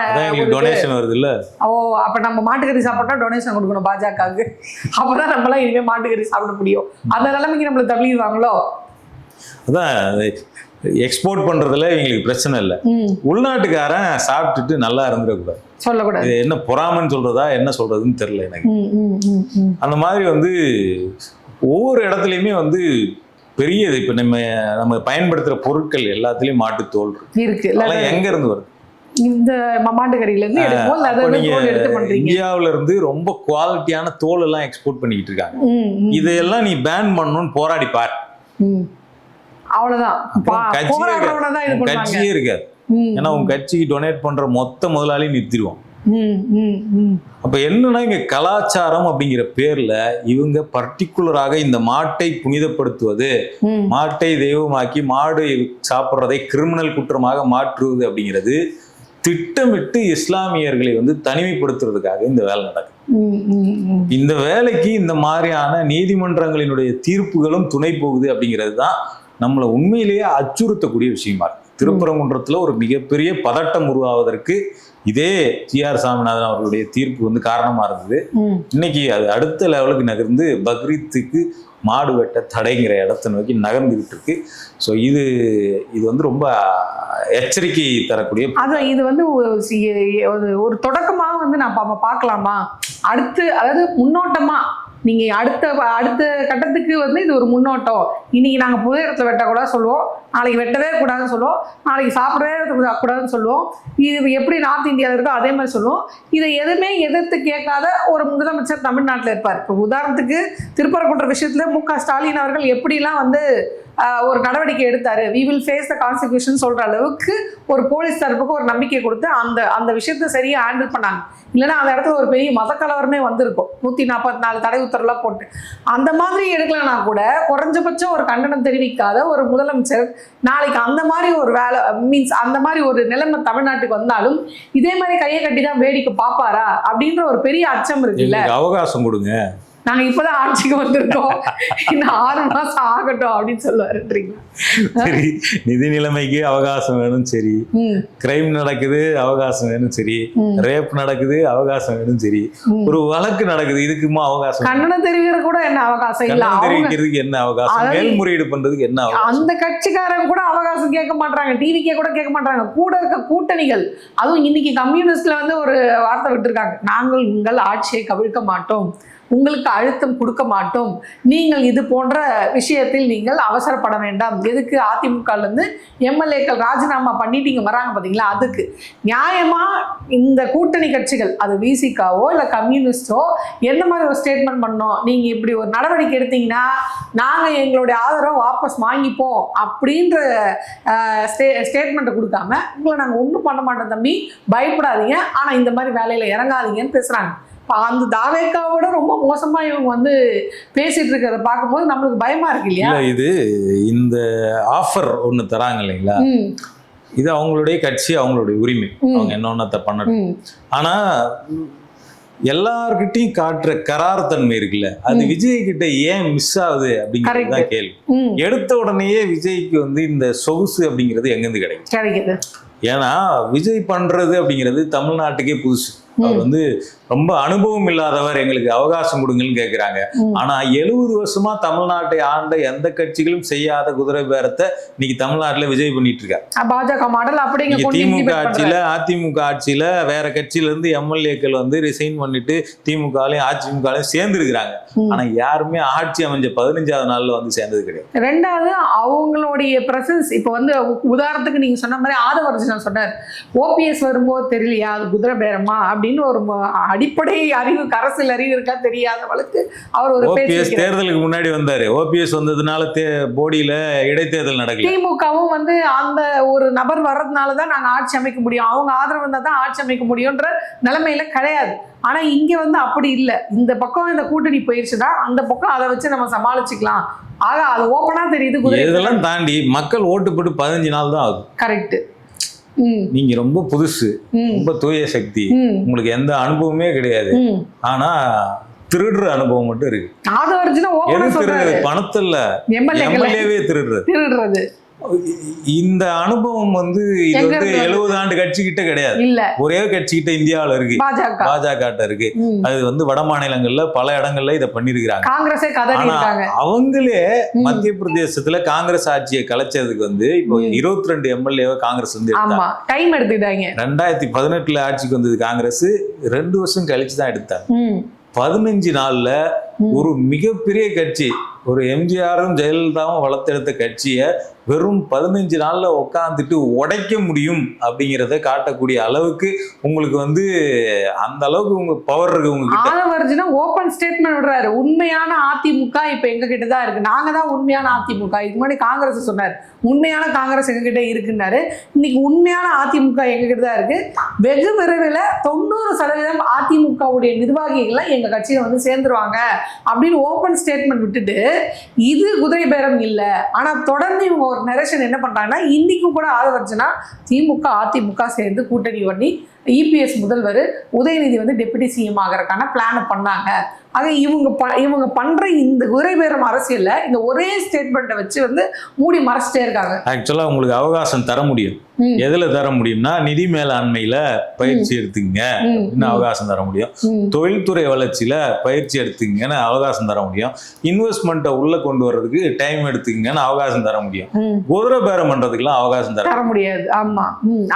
டொனேஷன் வருது இல்ல, ஓ அப்ப நம்ம மாட்டுக்கறி சாப்பிட்டா டொனேஷன் கொடுக்கணும் பாஜகவுக்கு, அப்பதான் நம்மளாம் இனிமே மாட்டுக்கறி சாப்பிட முடியும். அந்த நிலைமைக்கு நம்மள தள்ளிடுவாங்களோ? அதான் எக்ஸ்போர்ட் பண்றதுல எங்களுக்கு பிரச்சனை இல்லை, உள்நாட்டுக்காரன் சாப்பிட்டுட்டு நல்லா இருந்துடக்கூடாது, சொல்லக்கூடாது. என்ன பொறாமன்னு சொல்றதா என்ன சொல்றதுன்னு தெரியல எனக்கு. அந்த மாதிரி வந்து ஒவ்வொரு இடத்துலையுமே வந்து பெரியது. இப்ப நம்ம பயன்படுத்துற பொருட்கள் எல்லாத்துலயும் மாட்டு தோல் இருக்கு. எங்க இருந்து வருது? இந்த மாட்டுக்கறியில இருந்து இந்தியாவில இருந்து ரொம்ப குவாலிட்டியான தோல் எல்லாம் எக்ஸ்போர்ட் பண்ணிக்கிட்டு இருக்காங்க. இதெல்லாம் நீ பேன் பண்ணணும்னு போராடி பாரு, அவ்வளவுதான். கட்சியே இருக்காது. ஏன்னா உங்க கட்சிக்கு டொனேட் பண்ற மொத்த முதலாளி நிறுத்திடுவோம். அப்ப என்னன்னா இங்க கலாச்சாரம் அப்படிங்கிற பேர்ல இவங்க பர்டிகுலராக இந்த மாட்டை புனிதப்படுத்துவது, மாட்டை தெய்வமாக்கி மாடு சாப்பிட்றதை கிரிமினல் குற்றமாக மாற்றுவது அப்படிங்கிறது திட்டமிட்டு இஸ்லாமியர்களை வந்து தனிமைப்படுத்துறதுக்காக இந்த வேலை நடக்குது. இந்த வேலைக்கு இந்த மாதிரியான நீதிமன்றங்களினுடைய தீர்ப்புகளும் துணை போகுது அப்படிங்கிறது தான் நம்மளை உண்மையிலேயே அச்சுறுத்தக்கூடிய விஷயமா இருக்கு. திருப்பரங்குன்றத்துல ஒரு மிகப்பெரிய பதட்டம் உருவாவதற்கு இதே டி.ஆர். சாமிநாதன் அவர்களுடைய தீர்ப்பு வந்து காரணமா இருந்தது. இன்னைக்கு அது அடுத்த லெவலுக்கு நகர்ந்து பக்ரீத்துக்கு மாடு வெட்ட தடைங்கிற இடத்தை நோக்கி நகர்ந்துகிட்டு இருக்கு. ஸோ இது வந்து ரொம்ப எச்சரிக்கை தரக்கூடிய, அதான் இது வந்து ஒரு தொடக்கமாக வந்து நான் பார்க்கலாமா, அடுத்து அதாவது முன்னோட்டமா நீங்க அடுத்த கட்டத்துக்கு வந்து இது ஒரு முன்னோட்டம். இன்னைக்கு நாங்க புது இடத்துல வெட்டக்கூடாது சொல்லுவோம், நாளைக்கு வெட்டவே கூடாதுன்னு சொல்லுவோம், நாளைக்கு சாப்பிடவே கூடாதுன்னு சொல்லுவோம். இது எப்படி நார்த் இந்தியாவில் இருக்கோ அதே மாதிரி சொல்லுவோம். இதை எதுவுமே எதிர்த்து கேட்காத ஒரு முதலமைச்சர் தமிழ்நாட்டில் இருப்பார். இப்போ உதாரணத்துக்கு திருப்பரங்குன்ற விஷயத்துல மு.க. ஸ்டாலின் அவர்கள் எப்படிலாம் வந்து ஒரு நடவடிக்கை எடுத்தாரு, வி வில் ஃபேஸ் த கான்சிக்யூஷன் சொல்ற அளவுக்கு ஒரு போலீஸ் தரப்புக்கு ஒரு நம்பிக்கை கொடுத்து அந்த விஷயத்தை சரியா ஹேண்டில் பண்ணாங்க. இல்லைன்னா அந்த இடத்துல ஒரு பெரிய மத கலவரமே வந்திருக்கும், 144 தடை உத்தரவுலாம் போட்டு. அந்த மாதிரி எடுக்கலன்னா கூட குறைஞ்சபட்சம் ஒரு கண்டனம் தெரிவிக்காத ஒரு முதலமைச்சர் நாளைக்கு அந்த மாதிரி ஒரு வேலை மீன்ஸ் அந்த மாதிரி ஒரு நிலைமை தமிழ்நாட்டுக்கு வந்தாலும் இதே மாதிரி கையை கட்டி தான் வேடிக்கை பார்ப்பாரா அப்படின்ற ஒரு பெரிய அச்சம் இருக்குல்ல. அவகாசம் கொடுங்க, நாங்க இப்பதான் ஆட்சிக்கு வந்திருக்கோம், இன்னும் 6 மாசம் ஆகட்டும் அப்படின்னு சொல்லுவாருன்றீங்களா? சரி, நிதி நிலைமைக்கு அவகாசம் வேணும், சரி, கிரைம் நடக்குது அவகாசம் வேணும், சரி, ரேப் நடக்குது அவகாசம் வேணும், சரி, ஒரு வழக்கு நடக்குது இதுக்குமா அவகாசம்? கண்டனம் தெரிவிக்கிற கூட என்ன அவகாசம் இல்ல, தெரிவிக்கிறதுக்கு என்ன அவகாசம்? மேல்முறையீடு பண்றதுக்கு என்ன அவகாசம்? அந்த கட்சிக்காரங்க கூட அவகாசம் கேட்க மாட்டாங்க, டிவிக்கே கூட கேட்க மாட்டாங்க. கூட இருக்க கூட்டணிகள், அதுவும் இன்னைக்கு கம்யூனிஸ்ட்ல வந்து ஒரு வார்த்தை விட்டுருக்காங்க, நாங்கள் உங்கள் ஆட்சியை கவிழ்க்க மாட்டோம், உங்களுக்கு அழுத்தம் கொடுக்க மாட்டோம், நீங்கள் இது போன்ற விஷயத்தில் நீங்கள் அவசரப்பட வேண்டாம். எதுக்கு? அதிமுகலேருந்து எம்எல்ஏக்கள் ராஜினாமா பண்ணிட்டு இங்கே வராங்க பார்த்தீங்களா, அதுக்கு நியாயமா இந்த கூட்டணி கட்சிகள் அது விசிகாவோ இல்லை கம்யூனிஸ்டோ எந்த மாதிரி ஒரு ஸ்டேட்மெண்ட் பண்ணோம், நீங்கள் இப்படி ஒரு நடவடிக்கை எடுத்தீங்கன்னா நாங்கள் எங்களுடைய ஆதரவை வாபஸ் வாங்கிப்போம் அப்படின்ற ஸ்டேட்மெண்ட்டை கொடுக்காம உங்களை நாங்கள் ஒன்றும் பண்ண மாட்டோம் தம்பி, பயப்படாதீங்க, ஆனால் இந்த மாதிரி வேலையில் இறங்காதீங்கன்னு பேசுகிறாங்க. அந்த தாவேக்காவோட ரொம்ப மோசமா இவங்க வந்து பேசிட்டு இருக்கிறத பார்க்கும்போது நம்மளுக்கு பயமா இருக்கு இல்லையா? இது இந்த ஆஃபர் ஒண்ணு தராங்க இல்லைங்களா, இது அவங்களுடைய கட்சி, அவங்களுடைய உரிமை, அவங்க என்ன பண்ணட்டும். ஆனா எல்லார்கிட்டையும் காட்டுற கரார் தன்மை இருக்குல்ல, அது விஜய் கிட்ட ஏன் மிஸ் ஆகுது அப்படிங்கிறதுதான் கேள்வி. எடுத்த உடனேயே விஜய்க்கு வந்து இந்த சொகுசு அப்படிங்கிறது எங்கிருந்து கிடைக்குது? ஏன்னா விஜய் பண்றது அப்படிங்கிறது தமிழ்நாட்டுக்கே புதுசு. அவர் வந்து ரொம்ப அனுபவம் இல்லாதவர், எங்களுக்கு அவகாசம் கொடுங்கன்னு கேட்கிறாங்க. ஆனா 70 வருஷமா தமிழ்நாட்டை ஆண்ட எந்த கட்சிகளும் செய்யாத குதிரை பேரத்தை இன்னைக்கு தமிழ்நாட்டுல விஜய் பண்ணிட்டு இருக்காரு. பாஜக மாடல் அப்படிங்க திமுக ஆட்சியில, அதிமுக ஆட்சியில வேற கட்சியில இருந்து எம்எல்ஏக்கள் வந்து ரிசைன் பண்ணிட்டு திமுகலையும் அதிமுகலையும் சேர்ந்து இருக்கிறாங்க. ஆனா யாருமே ஆட்சி அமைஞ்ச 15வது நாள்ல வந்து சேர்ந்தது கிடையாது. ரெண்டாவது அவங்களுடைய பிரசன்ஸ் இப்ப வந்து உதாரணத்துக்கு நீங்க சொன்ன மாதிரி ஆதவர்ஜுனா சொன்னார், ஓபிஎஸ் வரும்போது தெரியலையா அது குதிரை பேரமா அப்படின்னு ஒரு அடிப்படை அறிவு, அரசியல் அறிவு இருக்கா தெரியாதவளுக்கு அவர் ஒரு ஓபிஎஸ் தேர்தலுக்கு முன்னாடி வந்தாரு. ஓபிஎஸ் வந்ததுனால போடியில இடைத்தேர்தல் நடக்கல. திமுகவும் வந்து அந்த ஒரு நபர் வர்றதுனாலதான் நாங்க ஆட்சி அமைக்க முடியும், அவங்க ஆதரவு வந்தா தான் ஆட்சி அமைக்க முடியும்ன்ற நிலைமையில கிடையாது. ஆனா இங்க வந்து அப்படி இல்லை. இந்த பக்கம் இந்த கூட்டணி போயிருச்சுன்னா அந்த பக்கம் அதை வச்சு நம்ம சமாளிச்சுக்கலாம். ஆக அது ஓப்பனா தெரியுது. இதெல்லாம் தாண்டி மக்கள் ஓட்டு போட்டு 15 நாள் தான் ஆகுது. கரெக்ட். நீங்க ரொம்ப புதுசு, ரொம்ப தூய சக்தி, உங்களுக்கு எந்த அனுபவமே கிடையாது. ஆனா திருடுற அனுபவம் மட்டும் இருக்கு. பணத்துல எம்எல்ஏவே திருடுறது. இந்த அனுபவம் வந்து இது வந்து 70 ஆண்டு கட்சி கிட்ட கிடையாது. ஒரே கட்சி கிட்ட இந்தியாவில இருக்கு, பாஜக இருக்கு. அது வந்து வட மாநிலங்கள்ல பல இடங்கள்ல இதை பண்ணிருக்கிறாங்க. அவங்களே மத்திய பிரதேசத்துல காங்கிரஸ் ஆட்சியை கலைச்சதுக்கு வந்து இப்போ 22 எம்எல்ஏ காங்கிரஸ் வந்து எடுத்தாங்க. 2018 ஆட்சிக்கு வந்தது காங்கிரஸ் 2 வருஷம் கழிச்சுதான் எடுத்தாங்க. 15 நாள்ல ஒரு மிகப்பெரிய கட்சி, ஒரு எம்ஜிஆரும் ஜெயலலிதாவும் வளர்த்தெடுத்த கட்சியை வெறும் 15 நாள்ல உட்காந்துட்டு உடைக்க முடியும் அப்படிங்கிறத காட்டக்கூடிய அளவுக்கு உங்களுக்கு வந்து அந்த அளவுக்கு உங்க பவர் இருக்கு. உங்ககிட்ட ஓபன் ஸ்டேட்மெண்ட் விடுறாரு, உண்மையான அதிமுக இப்ப எங்க கிட்ட தான் இருக்கு, நாங்க தான் உண்மையான அதிமுக. இதுக்கு முன்னாடி காங்கிரஸ் சொன்னார் உண்மையான காங்கிரஸ் எங்க கிட்ட இருக்குன்னாரு. இன்னைக்கு உண்மையான அதிமுக எங்க கிட்ட தான் இருக்கு. வெகு விரைவில் 90% அதிமுகவுடைய நிர்வாகிகள் எங்க கட்சியில வந்து சேர்ந்துருவாங்க அப்படின்னு ஓபன் ஸ்டேட்மெண்ட் விட்டுட்டு, இது குதிரை பேரம் இல்லை. ஆனா தொடர்ந்து இவங்க ஒரு நரேஷன் என்ன பண்றாங்கன்னா, இன்னைக்கும் கூட ஆதவர்ஜுனா திமுக அதிமுக சேர்ந்து கூட்டணி பண்ணி இபிஎஸ் முதல்வர், உதயநிதி வந்து டெபுட்டி சிஎம் ஆகிறதுக்கான பிளான் பண்ணாங்க. ஆக இவங்க பண்ற இந்த குதிரை பேரம் அரசியல்ல இந்த ஒரே ஸ்டேட்மெண்ட்டை வச்சு வந்து மூடி மறைச்சிட்டே இருக்காங்க. ஆக்சுவலா உங்களுக்கு அவகாசம் தர முடியும். எதுல தர முடியும்னா நிதி மேலாண்மையில பயிற்சி எடுத்துங்க அவகாசம் தர முடியும். தொழில்துறை வளர்ச்சியில பயிற்சி எடுத்துங்கன்னு அவகாசம் தர முடியும். இன்வெஸ்ட்மெண்ட்டை உள்ள கொண்டு வர்றதுக்கு டைம் எடுத்துங்கன்னு அவகாசம் தர முடியும். குதிரை பேரம் பண்றதுக்குலாம் அவகாசம் தர முடியாது. ஆமா.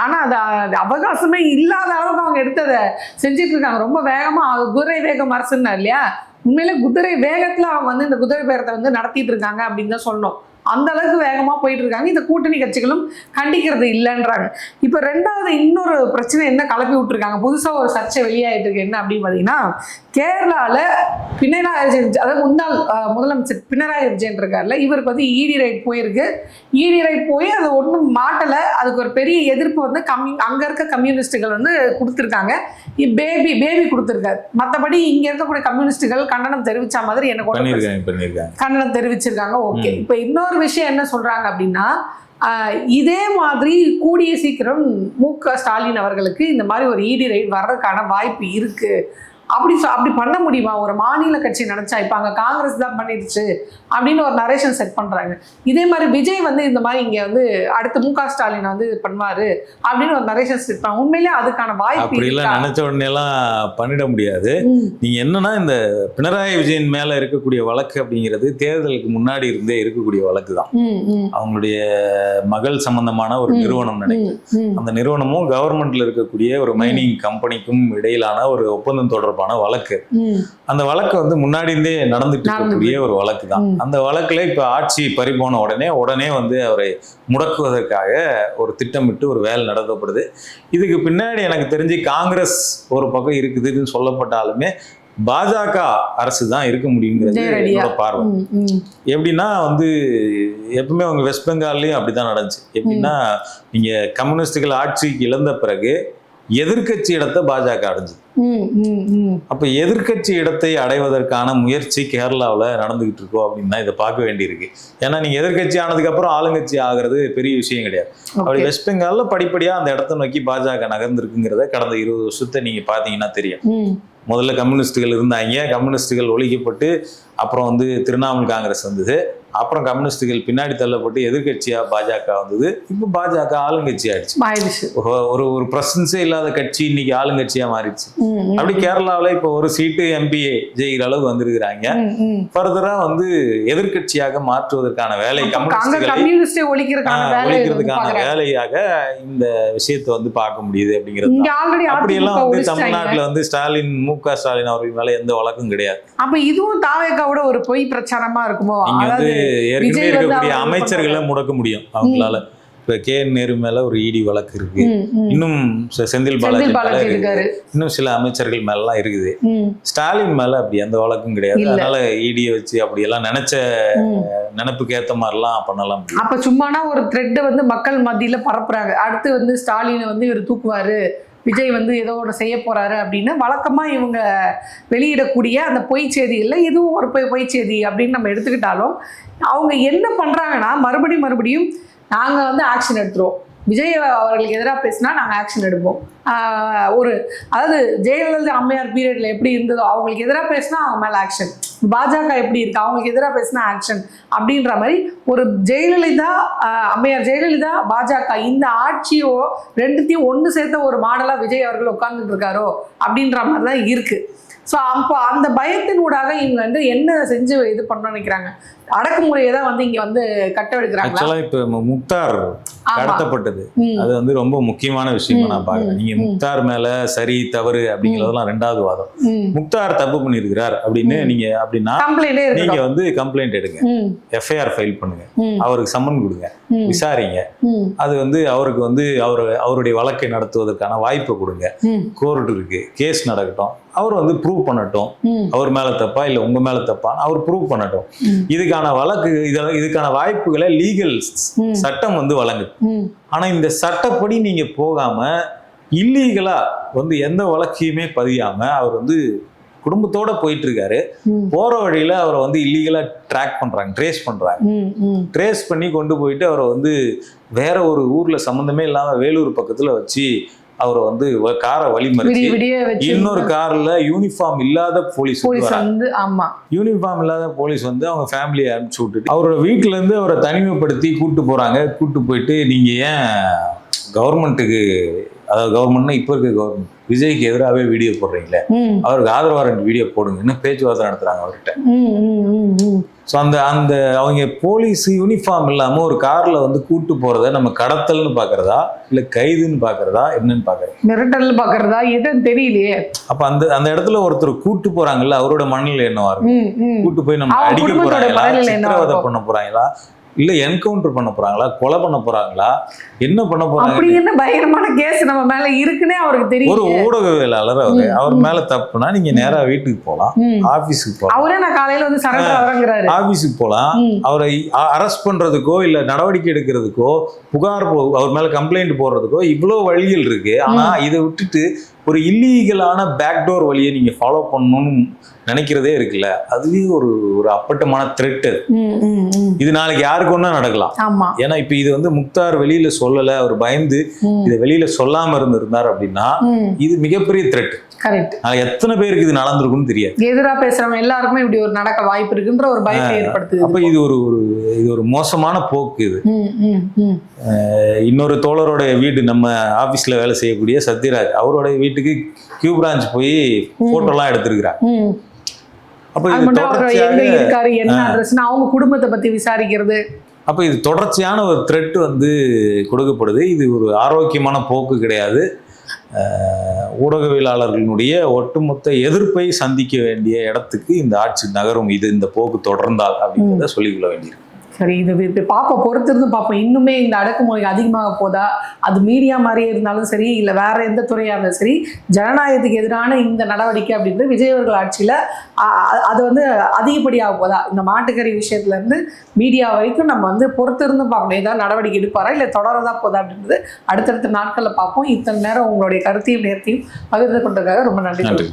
ஆனா அது அவகாசமே இல்லாத அளவுக்கு அவங்க எடுத்ததை செஞ்சுட்டு இருக்காங்க. ரொம்ப வேகமா குதிரை வேகம் அரசுன்னா இல்லையா, உண்மையில குதிரை வேகத்துல அவங்க வந்து இந்த குதிரை பேரத்தை வந்து நடத்திட்டு இருக்காங்க அப்படின்னு தான் சொல்லணும். அந்த அளவுக்கு வேகமா போயிட்டு இருக்காங்க. இந்த கூட்டணி கட்சிகளும் கண்டிக்கிறது இல்லைன்றாங்க. இப்ப ரெண்டாவது இன்னொரு பிரச்சனை என்ன கிளப்பி விட்டுருக்காங்க, புதுசா ஒரு சர்ச்சை வெளியாயிட்டு இருக்கு. என்ன அப்படின்னு பாத்தீங்கன்னா, கேரளால பினராயி விஜயன், அதாவது முன்னாள் முதலமைச்சர் பினராயி விஜயன் இருக்காருல்ல, இவருக்கு வந்து இடி ரைட் போயிருக்கு. இடி ரைட் போய் அது ஒன்றும் மாட்டலை. அதுக்கு ஒரு பெரிய எதிர்ப்பு வந்து அங்க இருக்க கம்யூனிஸ்டுகள் வந்து கொடுத்துருக்காங்க. பேபி கொடுத்துருக்காரு. மற்றபடி இங்க இருக்கக்கூடிய கம்யூனிஸ்டுகள் கண்டனம் தெரிவிச்ச மாதிரி என்ன கண்டனம் தெரிவிச்சிருக்காங்க. ஓகே. இப்ப இன்னொரு விஷயம் என்ன சொல்றாங்க அப்படின்னா, இதே மாதிரி கூடிய சீக்கிரம் மு.க. ஸ்டாலின் அவர்களுக்கு இந்த மாதிரி ஒரு இடி ரைட் வர்றதுக்கான வாய்ப்பு இருக்கு. அப்படி பண்ண முடியுமா? ஒரு மாநில கட்சி நினைச்சா, இப்ப அங்க காங்கிரஸ் தான் பண்ணிடுச்சு அப்படின்னு ஒரு நரேஷன் செட் பண்றாங்க. இதே மாதிரி விஜய் வந்து இந்த மாதிரி இங்க வந்து அடுத்து மு.க. ஸ்டாலின் வந்து பண்ணுவாரு அப்படின்னு ஒரு நரேஷன் செட் பண்ண, உண்மையிலே அதுக்கான வாய்ப்பு நினைச்ச உடனே எல்லாம் பண்ணிட முடியாது. நீங்க என்னன்னா, இந்த பினராயி விஜயன் மேல இருக்கக்கூடிய வழக்கு அப்படிங்கிறது தேர்தலுக்கு முன்னாடி இருந்தே இருக்கக்கூடிய வழக்கு தான். அவங்களுடைய மகள் சம்பந்தமான ஒரு நிறுவனம் நினைக்கும். அந்த நிறுவனமும் கவர்மெண்ட்ல இருக்கக்கூடிய ஒரு மைனிங் கம்பெனிக்கும் இடையிலான ஒரு ஒப்பந்தம் தொடர்பான வழக்கு. அந்த வழக்கு வந்து முன்னாடி இருந்தே நடந்துட்டு இருக்கக்கூடிய ஒரு வழக்கு தான். அந்த வழக்குல இப்ப ஆட்சி பறிபோன உடனே வந்து அவரை முடக்குவதற்காக ஒரு திட்டமிட்டு ஒரு வேலை நடத்தப்படுது. இதுக்கு பின்னாடி எனக்கு தெரிஞ்சு காங்கிரஸ் ஒரு பக்கம் இருக்குதுன்னு சொல்லப்பட்டாலுமே பாஜக அரசு தான் இருக்க முடியுங்கிறது என்னோட பார்வை. எப்படின்னா வந்து எப்பவுமே அவங்க வெஸ்ட் பெங்கால்லையும் அப்படிதான் நடந்துச்சு. எப்படின்னா, நீங்க கம்யூனிஸ்டுகள் ஆட்சிக்கு இழந்த பிறகு எதிர்கட்சி இடத்தை பாஜக அடைஞ்சது. அப்ப எதிர்கட்சி இடத்தை அடைவதற்கான முயற்சி கேரளாவில் நடந்துகிட்டு இருக்கோம் அப்படின்னா இதை பார்க்க வேண்டியிருக்கு. ஏன்னா நீங்க எதிர்கட்சி ஆனதுக்கு அப்புறம் ஆளுங்கட்சி ஆகிறது பெரிய விஷயம் கிடையாது. அப்படி வெஸ்ட் பெங்கால்ல படிப்படியா அந்த இடத்தை நோக்கி பாஜக நகர்ந்துருக்குங்கிறத கடந்த 20 வருஷத்தை நீங்க பாத்தீங்கன்னா தெரியும். முதல்ல கம்யூனிஸ்டுகள் இருந்தாங்க, கம்யூனிஸ்டுகள் ஒழிக்கப்பட்டு அப்புறம் வந்து திரிணாமுல் காங்கிரஸ் வந்தது, அப்புறம் கம்யூனிஸ்டுகள் பின்னாடி தள்ளப்பட்டு எதிர்கட்சியா பாஜக வந்தது, இப்போ பாஜக ஆளுங்கட்சி ஆயிடுச்சு. ஒரு ஒரு பிரசன்ஸே இல்லாத கட்சி இன்னைக்கு ஆளுங்கட்சியா மாறிடுச்சு. அப்படி கேரளாவில் இப்போ ஒரு சீட்டு எம்பிஏ ஜெயிக்கிற அளவுக்கு வந்திருக்கிறாங்க. ஃபர்தரா வந்து எதிர்கட்சியாக மாற்றுவதற்கான வேலை, கம்யூனிஸ்டை ஒழிக்கிறதுக்கான வேலையாக இந்த விஷயத்தை வந்து பார்க்க முடியுது அப்படிங்கிறது. அப்படியெல்லாம் வந்து தமிழ்நாட்டில் வந்து ஸ்டாலின், மு.க. ஸ்டாலின் அவர்கள் மேல எந்த வழக்கும் கிடையாது. அப்ப இதுவும் தாவேகாவோட ஒரு பொய் பிரச்சாரமா இருக்குமோ? ஏற்கனவே இருக்கக்கூடிய அமைச்சர்களை முடக்க முடியும் அவங்களால. இப்ப கே.என். நேரு மேல ஒரு இடி வழக்கு இருக்கு, இன்னும் செந்தில் பாலாஜி மேல இருக்கு, இன்னும் சில அமைச்சர்கள் மேல எல்லாம் இருக்குது. ஸ்டாலின் மேல அப்படி எந்த வழக்கும் கிடையாது. அதனால இடியை வச்சு அப்படி எல்லாம் நினைச்ச நினைப்புக்கு ஏத்த மாதிரிலாம் பண்ணலாம். அப்ப சும்மானா ஒரு த்ரெட் வந்து மக்கள் மத்தியில பரப்புறாங்க, அடுத்து வந்து ஸ்டாலினை வந்து இவர் தூக்குவாரு, விஜய் வந்து ஏதோ ஒன்று செய்ய போறாரு அப்படின்னு வழக்கமாக இவங்க வெளியிடக்கூடிய அந்த பொய் செய்திகளில் எதுவும் ஒரு பொய் செய்தி அப்படின்னு நம்ம எடுத்துக்கிட்டாலும் அவங்க என்ன பண்ணுறாங்கன்னா மறுபடியும் நாங்கள் வந்து ஆக்ஷன் எடுத்துருவோம், விஜய் அவர்களுக்கு எதிராக பேசினா நாங்கள் ஆக்ஷன் எடுப்போம். அதாவது ஜெயலலிதா அம்மையார் பீரியட்ல எப்படி இருந்ததோ அவங்களுக்கு எதிராக பேசினா அவங்க மேலே ஆக்ஷன், பாஜக எப்படி இருக்கு அவங்களுக்கு எதிராக பேசினா ஆக்ஷன் அப்படின்ற மாதிரி ஒரு ஜெயலலிதா, அம்மையார் ஜெயலலிதா, பாஜக இந்த ஆட்சியோ ரெண்டுத்தையும் ஒன்று சேர்த்த ஒரு மாடலாக விஜய் அவர்கள் உட்கார்ந்துட்டு இருக்காரோ அப்படின்ற மாதிரி தான் இருக்கு. ஸோ அப்போ அந்த பயத்தினூடாக இவங்க வந்து என்ன செஞ்சு இது பண்ண நினைக்கிறாங்க, அடக்குமுறையை தான் வந்து இங்க வந்து கட்டெடுக்கிறாங்க. இப்ப முக்தார் கடத்தப்பட்டது அது வந்து ரொம்ப முக்கியமான விஷயமா நான் பாக்குறேன். நீங்க முக்தார் மேல சரி தவறு அப்படிங்கறதெல்லாம் ரெண்டாவது வாதம். முக்தார் தப்பு பண்ணிருக்கிறார் அப்படின்னு நீங்க அப்படின்னா நீங்க வந்து கம்ப்ளைண்ட் எடுங்க, எஃப்ஐஆர் ஃபைல் பண்ணுங்க, அவருக்கு சம்மன் கொடுங்க, விசாரிங்க. அது வந்து அவருக்கு வந்து அவருடைய வழக்கை நடத்துவதற்கான வாய்ப்பை கொடுங்க. கோர்ட் இருக்கு, கேஸ் நடக்கட்டும், அவர் வந்து ப்ரூவ் பண்ணட்டும் அவர் மேல தப்பா இல்ல உங்க மேல தப்பா அவர் ப்ரூவ் பண்ணட்டும். இதுக்கான வழக்கு இதுக்கான வாய்ப்புகளை லீகல் சட்டம் வந்து வழங்குது. ஆனா இந்த சட்டப்படி நீங்க போகாம இல்லீகலா வந்து எந்த வழக்கையுமே பதியாம அவர் வந்து குடும்பத்தோட போயிட்டு இருக்காரு. போற வழியில அவரை வந்து இல்லீகலா ட்ராக் பண்றாங்க, ட்ரேஸ் பண்ணி கொண்டு போயிட்டு அவரை வந்து வேற ஒரு ஊர்ல சம்பந்தமே இல்லாம வேலூர் பக்கத்துல வச்சு அவரை வந்து காரை வழிமறிச்சு இன்னொரு கார்ல யூனிஃபார்ம் இல்லாத போலீஸ் வந்து அவங்க ஃபேமிலியை அனுப்பிச்சு விட்டுட்டு அவரோட வீட்டுல இருந்து அவரை தனிமைப்படுத்தி கூட்டு போயிட்டு நீங்க ஏன் கவர்மெண்ட்டுக்கு, அதாவது கவர்மெண்ட்னா இப்ப இருக்க கவர்மெண்ட் விஜய்க்கு எதிராகவே வீடியோ போடுறீங்களே, அவருக்கு ஆதரவா 2 வீடியோ போடுங்கன்னு பேச்சுவார்த்தை நடத்துறாங்க அவர்கிட்ட. ஸோ அந்த அவங்க போலீஸ் யூனிஃபார்ம் இல்லாம ஒரு கார்ல வந்து கூட்டு போறத நம்ம கடத்தல்னு பாக்குறதா இல்ல கைதுன்னு பாக்குறதா என்னன்னு பாக்குறோம், மிரட்டல்னு பாக்குறதா எதுன்னு தெரியலையே. அப்ப அந்த இடத்துல ஒருத்தர் கூட்டு போறாங்கல்ல அவரோட மனநிலை என்னவா இருக்கும்? கூட்டு போய் நம்ம அடிக்க போறாங்களா, சித்திரவதை பண்ண போறாங்களா, இல்ல என்கவுண்டர் பண்ண போறாங்களா, கொலை பண்ண போறாங்களா, என்ன பண்ண போறாங்க? அப்படி என்ன பயங்கரமான கேஸ் நம்ம மேல இருக்குன்னே அவருக்கு தெரியும். ஒரு ஊடகவியலாளர் அவர் மேல தப்புனா நீங்க நேரா வீட்டுக்கு போலாம், ஆபீஸுக்கு போலாம். அவரே நான் காலையில வந்து சரண்டர் ஆவறங்கறாரு, ஆபீஸுக்கு போலாம். அவரை அரெஸ்ட் பண்றதுக்கோ இல்ல நடவடிக்கை எடுக்கிறதுக்கோ புகார் அவர் மேல கம்ப்ளைண்ட் போடுறதுக்கோ இவ்வளவு வழிகள் இருக்கு. ஆனா இதை விட்டுட்டு ஒரு இல்லீகலான பேக்டோர் வழியை நீங்க ஃபாலோ பண்ணணும்னு நினைக்கிறதே இருக்குல்ல, அதுவே ஒரு அப்பட்டமான த்ரெட். இது நாளைக்கு யாருக்கு ஒண்ணா நடக்கலாம். ஏன்னா இப்ப இது வந்து முக்தார் வெளியில சொல்லல, அவர் பயந்து இதை வெளியில சொல்லாம இருந்திருந்தார் அப்படின்னா இது மிகப்பெரிய த்ரெட். எத்தனை பேருக்கு இது நடந்திருக்குன்னு தெரியாது. எதிராக பேசுறவங்க எல்லாருக்குமே இப்படி ஒரு நடக்க வாய்ப்பு இருக்குன்ற ஒரு பயத்தை ஏற்படுத்துது. அப்ப இது ஒரு மோசமான போக்கு. இது இன்னொரு தோழரோட வீடு, நம்ம ஆபீஸ்ல வேலை செய்யக்கூடிய சத்யராஜ், அவரோட வீட்டுக்கு கியூ பிரான்ச் போய் போட்டோ எல்லாம் எடுத்திருக்கிறார். அப்ப அவங்க குடும்பத்தை பத்தி விசாரிக்கிறது. அப்ப இது தொடர்ச்சியான ஒரு த்ரெட் வந்து கொடுக்கப்படுது. இது ஒரு ஆரோக்கியமான போக்கு கிடையாது. ஊடகவியலாளர்களுடைய ஒட்டுமொத்த எதிர்ப்பை சந்திக்க வேண்டிய இடத்துக்கு இந்த ஆட்சி நகரும் இந்த போக்கு தொடர்ந்தால் அப்படிங்கிறத சொல்லிக்கொள்ள வேண்டியிருக்கு. சரி, இது பார்ப்போம், பொறுத்திருந்து பார்ப்போம். இன்னுமே இந்த அடக்குமுறை அதிகமாக போதா, அது மீடியா மாதிரியே இருந்தாலும் சரி, இல்லை வேற எந்த துறையாக இருந்தாலும் சரி, ஜனநாயகத்துக்கு எதிரான இந்த நடவடிக்கை அப்படின்றது விஜய் அவர்கள் ஆட்சியில் அது வந்து அதிகப்படியாக போதா, இந்த மாட்டுக்கறி விஷயத்துலேருந்து மீடியா வரைக்கும் நம்ம வந்து பொறுத்திருந்து பார்க்கணும். ஏதாவது நடவடிக்கை எடுப்பாரா இல்லை தொடரதான் போதா அப்படின்றது அடுத்தடுத்த நாட்களில் பார்ப்போம். இத்தனை நேரம் உங்களுடைய கருத்தையும் நேரத்தையும் பகிர்ந்து கொண்டதுக்காக ரொம்ப நன்றி.